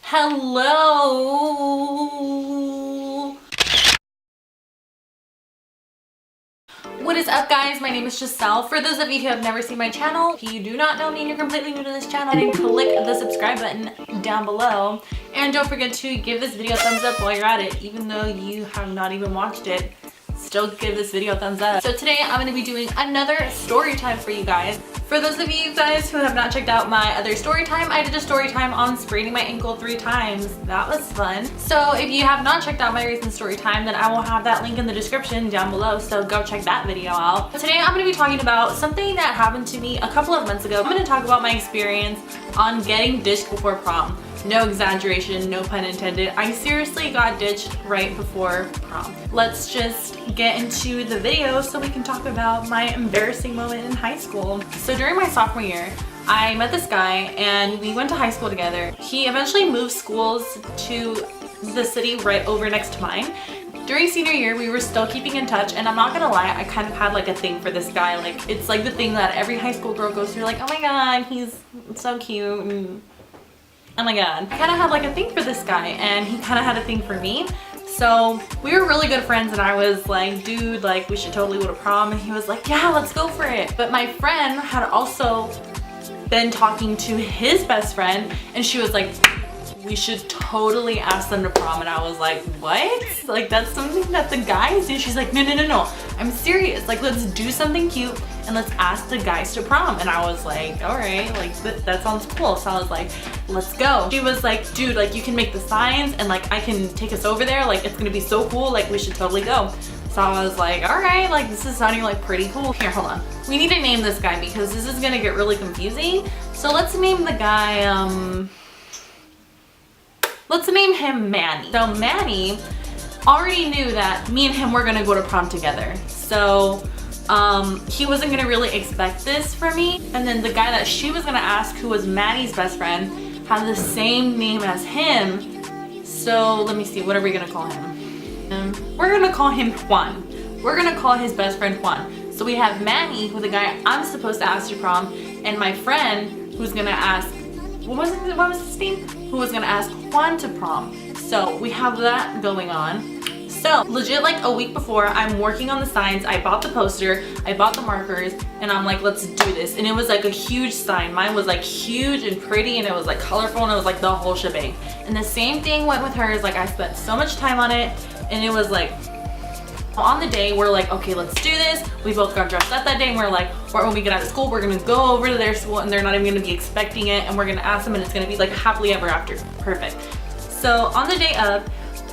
Hello. What is up, guys? My name is Giselle. For those of you who have never seen my channel, if you do not know me and you're completely new to this channel, then click the subscribe button down below. And don't forget to give this video a thumbs up while you're at it. Even though you have not even watched it, still give this video a thumbs up. So today I'm going to be doing another story time for you guys. For those of you guys who have not checked out my other story time, I did a story time on spraining my ankle 3 times. That was fun. So if you have not checked out my recent story time, then I will have that link in the description down below, so go check that video out. Today I'm going to be talking about something that happened to me a couple of months ago. I'm going to talk about my experience on getting ditched before prom. No exaggeration, no pun intended. I seriously got ditched right before prom. Let's just get into the video so we can talk about my embarrassing moment in high school. So during my sophomore year, I met this guy and we went to high school together. He eventually moved schools to the city right over next to mine. During senior year, we were still keeping in touch, and I'm not gonna lie, I kind of had like a thing for this guy. Like, it's like the thing that every high school girl goes through, like, oh my god, he's so cute, and oh my god. I kind of had like a thing for this guy, and he kind of had a thing for me. So we were really good friends, and I was like, dude, like, we should totally go to prom. And he was like, yeah, let's go for it. But my friend had also been talking to his best friend, and she was like, we should totally ask them to prom. And I was like, what? Like, that's something that the guys do? She's like, no, I'm serious. Like, let's do something cute and let's ask the guys to prom. And I was like, all right, like that sounds cool. So I was like, let's go. She was like, dude, like, you can make the signs and like I can take us over there. Like, it's gonna be so cool. Like, we should totally go. So I was like, all right, like, this is sounding like pretty cool. Here, hold on. We need to name this guy because this is gonna get really confusing. So let's name the guy, let's name him Manny. So Manny already knew that me and him were gonna go to prom together. So he wasn't gonna really expect this from me. And then the guy that she was gonna ask, who was Manny's best friend, had the same name as him. So let me see, what are we gonna call him? We're gonna call him Juan. We're gonna call his best friend Juan. So we have Manny, who the guy I'm supposed to ask to prom, and my friend who's gonna ask, what was his name? Who was gonna ask Juan to prom. So we have that going on. So legit, like a week before, I'm working on the signs. I bought the poster, I bought the markers, and I'm like, let's do this. And it was like a huge sign. Mine was like huge and pretty, and it was like colorful, and it was like the whole shebang. And the same thing went with hers. Like, I spent so much time on it, and it was like, on the day, we're like, okay, let's do this. We both got dressed up that day, and we're like, when we get out of school, we're gonna go over to their school, and they're not even gonna be expecting it, and we're gonna ask them, and it's gonna be like happily ever after. Perfect. So on the day of,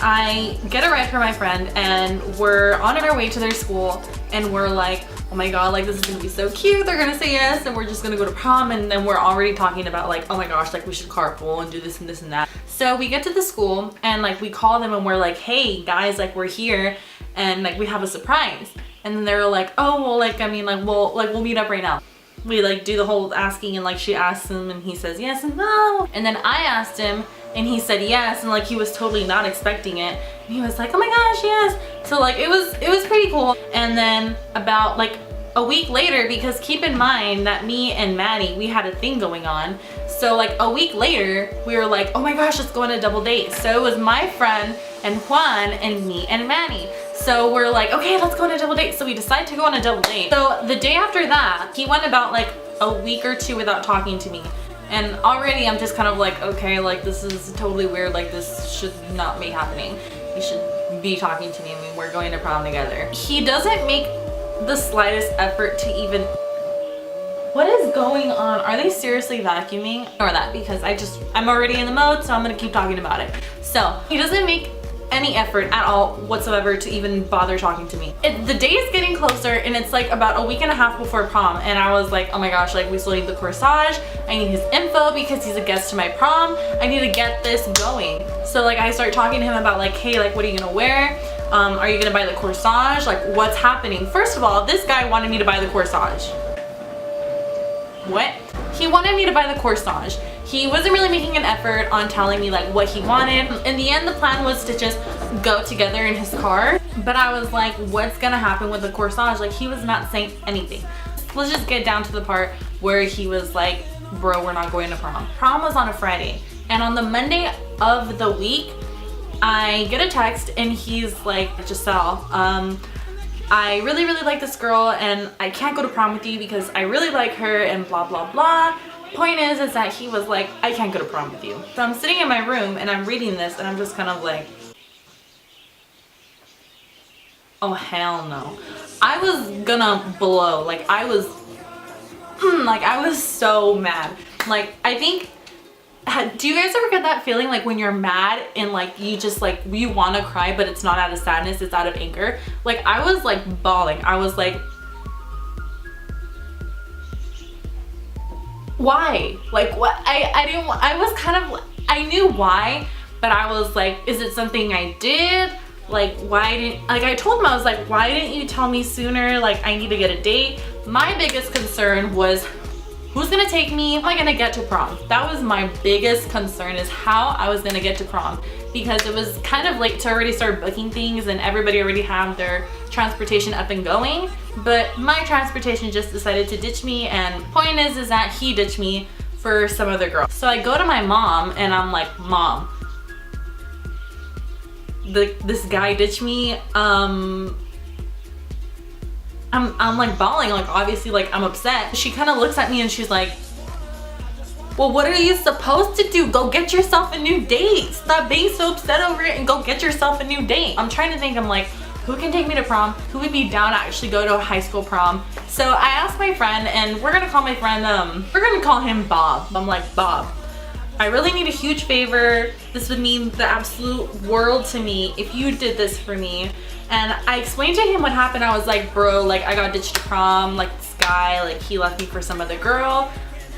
I get a ride from my friend, and we're on our way to their school, and we're like, oh my god, like, this is gonna be so cute. They're gonna say yes, and we're just gonna go to prom. And then we're already talking about like, oh my gosh, like, we should carpool and do this and this and that. So we get to the school, and like, we call them, and we're like, hey guys, like, we're here, and like, we have a surprise. And then they're like, oh, well, like, I mean, like, we'll meet up right now. We like do the whole asking, and like, she asks him, and he says yes and no. And then I asked him, and he said yes, and like, he was totally not expecting it. And he was like, oh my gosh, yes. So like, it was pretty cool. And then about like a week later, because keep in mind that me and Maddie, we had a thing going on. So like a week later, we were like, oh my gosh, let's go on a double date. So it was my friend and Juan and me and Maddie. So we're like, okay, let's go on a double date. So we decide to go on a double date. So the day after that, he went about like a week or two without talking to me. And already I'm just kind of like, okay, like, this is totally weird. Like, this should not be happening. You should be talking to me. I mean, we're going to prom together. He doesn't make the slightest effort to even... What is going on? Are they seriously vacuuming? Or that, because I'm already in the mode, so I'm gonna keep talking about it. So he doesn't make any effort at all whatsoever to even bother talking to me. The day is getting closer, and it's like about a week and a half before prom, and I was like, oh my gosh, like, we still need the corsage. I need his info because he's a guest to my prom. I need to get this going. So like, I start talking to him about like, hey, like, what are you gonna wear? Are you gonna buy the corsage? Like, what's happening? First of all, this guy wanted me to buy the corsage. What? He wanted me to buy the corsage. He wasn't really making an effort on telling me like what he wanted. In the end, the plan was to just go together in his car. But I was like, what's gonna happen with the corsage? Like, he was not saying anything. Let's just get down to the part where he was like, bro, we're not going to prom. Prom was on a Friday. And on the Monday of the week, I get a text and he's like, Giselle, I really like this girl and I can't go to prom with you because I really like her and blah blah blah. Point is that he was like, I can't go to prom with you. So I'm sitting in my room and I'm reading this and I'm just kind of like, oh hell no. I was gonna blow. Like I was so mad. Like I think, do you guys ever get that feeling like when you're mad and like you just like, you want to cry but it's not out of sadness, it's out of anger? Like I was like bawling. I was like, why? Like what? I was kind of, I knew why, but I was like, is it something I did? Like why didn't, like I told him, I was like, why didn't you tell me sooner? Like I need to get a date. My biggest concern was, who's gonna take me? How am I gonna get to prom? That was my biggest concern, is how I was gonna get to prom, because it was kind of late to already start booking things and everybody already had their transportation up and going. But my transportation just decided to ditch me, and point is that he ditched me for some other girl. So I go to my mom and I'm like, Mom, this guy ditched me. I'm like bawling, like obviously like I'm upset. She kind of looks at me and she's like, well, what are you supposed to do? Go get yourself a new date. Stop being so upset over it and go get yourself a new date. I'm trying to think, I'm like, who can take me to prom? Who would be down to actually go to a high school prom? So I asked my friend, and we're gonna call my friend, we're gonna call him Bob. I'm like, Bob, I really need a huge favor. This would mean the absolute world to me if you did this for me. And I explained to him what happened. I was like, bro, like I got ditched to prom, like this guy, like he left me for some other girl.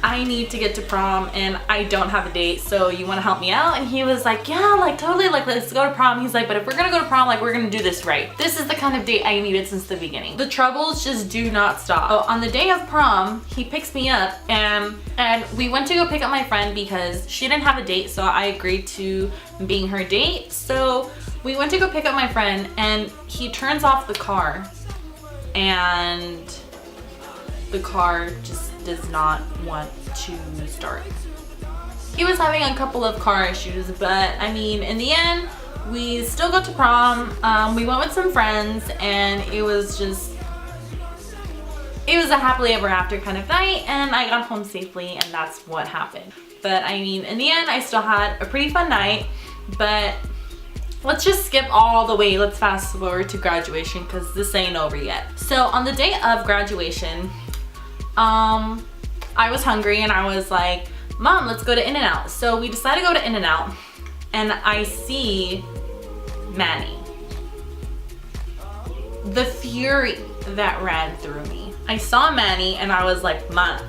I need to get to prom and I don't have a date, so you want to help me out? And he was like, yeah, like totally, like let's go to prom. He's like, but if we're gonna go to prom, like we're gonna do this right. This is the kind of date I needed since the beginning. The troubles just do not stop. So on the day of prom, he picks me up and we went to go pick up my friend because she didn't have a date, so I agreed to being her date. So we went to go pick up my friend and he turns off the car and the car just does not want to start. He was having a couple of car issues, but I mean, in the end, we still got to prom. We went with some friends and it was a happily ever after kind of night, and I got home safely, and that's what happened. But I mean, in the end, I still had a pretty fun night, but let's just skip all the way. Let's fast forward to graduation because this ain't over yet. So on the day of graduation, I was hungry and I was like, Mom, let's go to In-N-Out. So we decided to go to In-N-Out and I see Manny. The fury that ran through me. I saw Manny and I was like, Ma,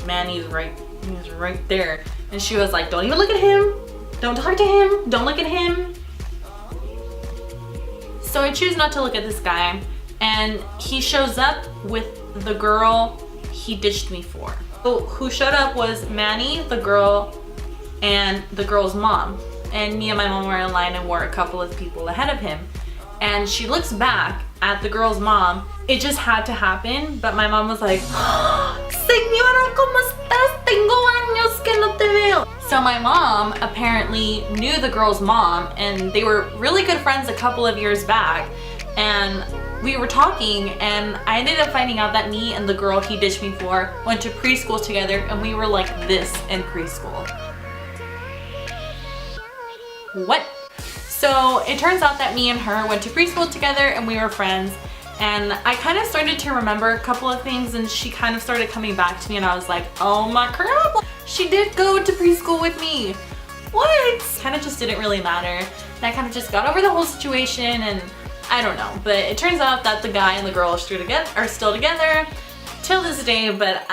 Manny's he's right there. And she was like, don't even look at him. Don't talk to him. Don't look at him. So I choose not to look at this guy, and he shows up with the girl he ditched me for. So who showed up was Manny, the girl, and the girl's mom. And me and my mom were in line and were a couple of people ahead of him. And she looks back at the girl's mom. It just had to happen, but my mom was like, Señora, ¿cómo estás? Tengo años que no te veo. So my mom apparently knew the girl's mom, and they were really good friends a couple of years back. And we were talking, and I ended up finding out that me and the girl he ditched me for went to preschool together, and we were like this in preschool. What? So it turns out that me and her went to preschool together and we were friends, and I kind of started to remember a couple of things, and she kind of started coming back to me, and I was like, oh my crap, she did go to preschool with me. What? Kind of just didn't really matter. And I kind of just got over the whole situation, and I don't know, but it turns out that the guy and the girl are still together till this day. But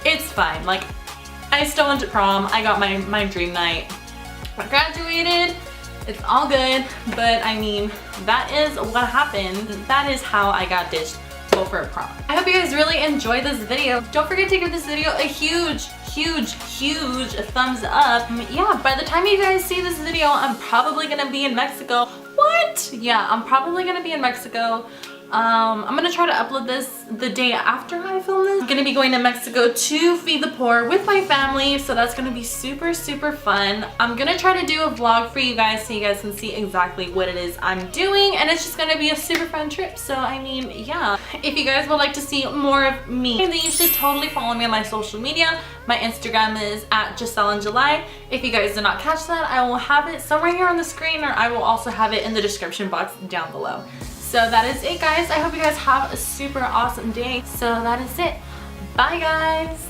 it's fine. Like, I still went to prom. I got my dream night. I graduated. It's all good. But I mean, that is what happened. That is how I got ditched for prom. I hope you guys really enjoyed this video. Don't forget to give this video a huge thumbs up. Yeah, by the time you guys see this video, I'm probably gonna be in Mexico. What? Yeah, I'm probably gonna be in Mexico. I'm gonna try to upload this the day after I film this. I'm gonna be going to Mexico to feed the poor with my family, so that's gonna be super fun. I'm gonna try to do a vlog for you guys so you guys can see exactly what it is I'm doing, and it's just gonna be a super fun trip. So I mean, yeah, if you guys would like to see more of me, then you should totally follow me on my social media. My Instagram is at GiselleInJuly. If you guys did not catch that, I will have it somewhere here on the screen, or I will also have it in the description box down below. So that is it, guys. I hope you guys have a super awesome day. So that is it. Bye, guys.